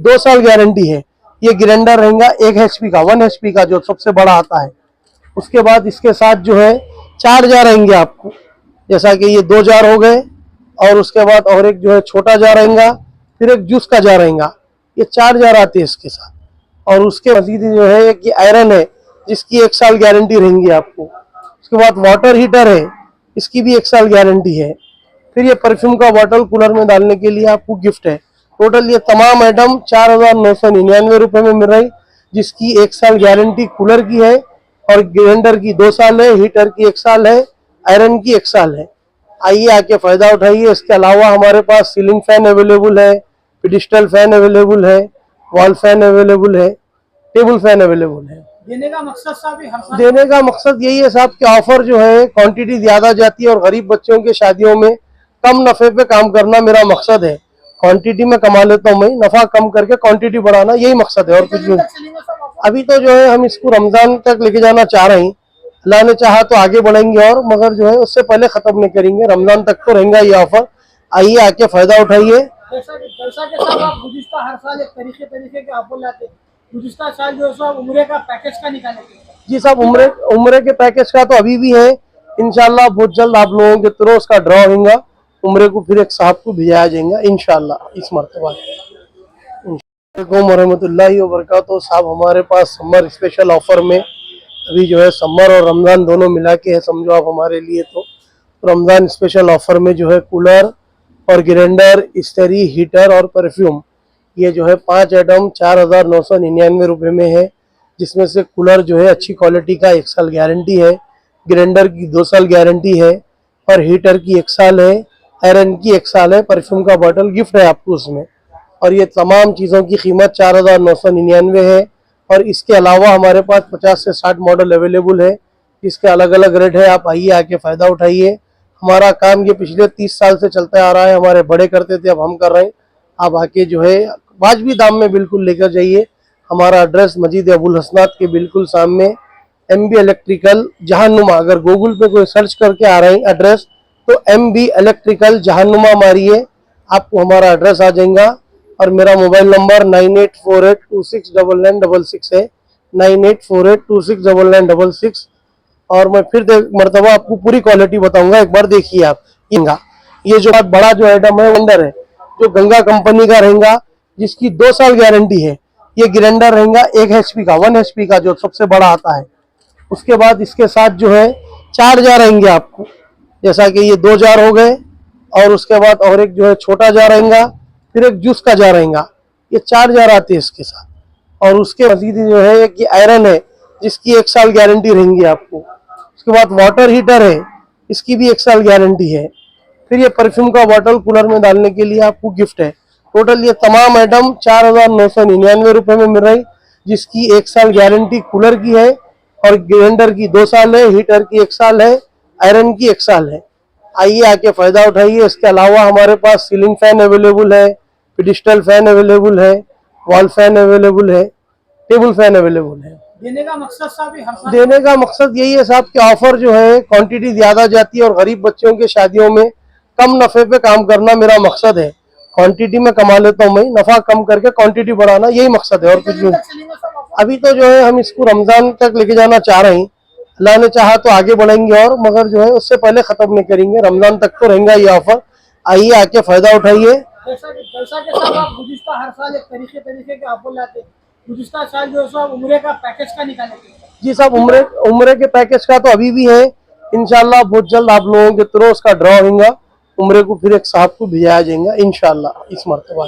2 साल गारंटी है। ये ग्राइंडर रहेगा 1 HP का, 1 HP का जो सबसे बड़ा आता है। उसके बाद इसके साथ जो है 4 जार रहेंगे आपको, जैसा कि ये 2 जार हो गए, और उसके बाद और एक जो है छोटा जार रहेगा, फिर एक जूस का जार रहेगा। ये 4 जार आते हैं इसके साथ। और उसके मजीद जो है एक ये आयरन है जिसकी 1 साल गारंटी रहेंगी आपको। उसके बाद वाटर हीटर है, इसकी भी 1 साल गारंटी है। फिर ये परफ्यूम का बॉटल कूलर में डालने के लिए आपको गिफ्ट है। टोटल ये तमाम आइटम 4,999 रुपये में मिल रही, जिसकी 1 साल गारंटी कूलर की है, और ग्राइंडर की 2 साल है, हीटर की 1 साल है, आयरन की 1 साल है। आइए आके फायदा उठाइए। इसके अलावा हमारे पास सीलिंग फैन अवेलेबल है, पेडिस्टल फैन अवेलेबल है, वॉल फैन अवेलेबल है, टेबल फैन अवेलेबल है। देने का मकसद साहब हर साल देने का मकसद यही है साहब कि ऑफर जो है क्वांटिटी ज्यादा जाती है, और गरीब बच्चों के शादियों में कम नफे पे काम करना मेरा मकसद है। क्वांटिटी में कमा लेता हूँ मैं, नफा कम करके क्वांटिटी बढ़ाना, यही मकसद है और कुछ नहीं। चलेंगे साहब। अभी तो जो है हम इसको रमजान तक लेके जाना चाह रहे हैं। अल्लाह ने चाहा तो आगे बढ़ेंगे, और मगर जो है उससे पहले खत्म नहीं करेंगे। रमजान तक तो रहेगा ये ऑफर। आइए आके फायदा उठाइए। जैसा कि साहब आप गुज़िश्ता हर साल एक तरीके के ऑफर लाते, गुज़िश्ता साल जो है साहब उम्रे का पैकेज का निकाले थे। जी साहब, उम्रे के पैकेज का तो अभी भी है। इंशाल्लाह बहुत जल्द आप लोगों के थ्रू उसका ड्रॉ होगा। उम्रे को फिर एक साहब को भिजाया जाएगा इंशाल्लाह इस मरतबा। वरहमतुल्लाहि वबरकातुहू। साहब हमारे पास समर स्पेशल ऑफर में अभी जो है समर और रमज़ान दोनों मिला के है, समझो आप हमारे लिए। तो रमज़ान स्पेशल ऑफर में जो है कूलर और ग्राइंडर, इस्त्री, हीटर और परफ्यूम, ये जो है 5 आइटम 4,999 रुपये में है। जिसमें से कूलर जो है अच्छी क्वालिटी का 1 साल गारंटी है, ग्राइंडर की 2 साल गारंटी है, और हीटर की 1 साल है, आयरन की 1 साल है। परफ्यूम का बॉटल गिफ्ट है आपको उसमें। और ये तमाम चीज़ों की कीमत 4,999 है। और इसके अलावा हमारे पास 50 से 60 मॉडल अवेलेबल है, इसके अलग अलग रेट है। आप आइए आके फ़ायदा उठाइए। हमारा काम ये पिछले 30 साल से चलता आ रहा है। हमारे बड़े करते थे, अब हम कर रहे हैं। आप आके जो है वाजबी दाम में बिल्कुल लेकर जाइए। हमारा एड्रेस मस्जिद अबुल हसनात के बिल्कुल सामने, MB इलेक्ट्रिकल जहानुमा। अगर गूगल पे कोई सर्च करके आ रहे हैं एड्रेस, तो MB इलेक्ट्रिकल जहानुमा मारिए, आपको हमारा एड्रेस आ जाएगा। और मेरा मोबाइल नंबर 9848269966 है, 9848269966। और मैं फिर मरतबा आपको पूरी क्वालिटी बताऊंगा, एक बार देखिए आप। ये जो बड़ा जो आइटम है ग्राइंडर है, जो गंगा कंपनी का रहेगा, जिसकी 2 साल गारंटी है। ये ग्राइंडर रहेगा 1 HP का, 1 HP का जो सबसे बड़ा आता है। उसके बाद इसके साथ जो है 4 जार रहेंगे आपको, जैसा कि ये 2 जार हो गए, और उसके बाद और एक जो है छोटा जार रहेगा, फिर एक जूस का जार रहेगा। ये 4 जार आते हैं इसके साथ। और उसके मजीद जो है एक ये आयरन है जिसकी 1 साल गारंटी रहेंगी आपको। उसके बाद वाटर हीटर है, इसकी भी 1 साल गारंटी है। फिर ये परफ्यूम का बॉटल कूलर में डालने के लिए आपको गिफ्ट है। टोटल ये तमाम आइटम 4,999 रुपये में मिल रही, जिसकी 1 साल गारंटी कूलर की है, और ग्राइंडर की 2 साल है, हीटर की 1 साल है, आयरन की 1 साल है। आइए आके फायदा उठाइए। इसके अलावा हमारे पास सीलिंग फैन अवेलेबल है, पेडिस्टल फैन अवेलेबल है, वॉल फैन अवेलेबल है, टेबल फैन अवेलेबल है। देने का मकसद साहब हर साल देने का मकसद यही है साहब कि ऑफर जो है क्वांटिटी ज्यादा जाती है, और गरीब बच्चों के शादियों में कम नफे पे काम करना मेरा मकसद है। क्वांटिटी में कमा लेता हूँ मैं, नफा कम करके क्वांटिटी बढ़ाना, यही मकसद है और कुछ नहीं। चलेंगे साहब। अभी तो जो है हम इसको रमजान तक लेके जाना चाह रहे हैं। अल्लाह ने चाहा तो आगे बढ़ेंगे, और मगर जो है उससे पहले खत्म नहीं करेंगे। रमजान तक तो रहेगा ये ऑफर। आइए आके फायदा उठाइए। जैसा कि साहब आप गुज़िश्ता हर साल एक तरीके के ऑफर लाते, गुज़िश्ता साल जो है साहब उम्रे का पैकेज का निकाले थे। जी साहब, उम्रे के पैकेज का तो अभी भी है। इंशाल्लाह बहुत जल्द आप लोगों के थ्रू उसका ड्रॉ होगा। उम्रे को फिर एक साहब को भिजाया जाएगा इंशाल्लाह इस मरतबा।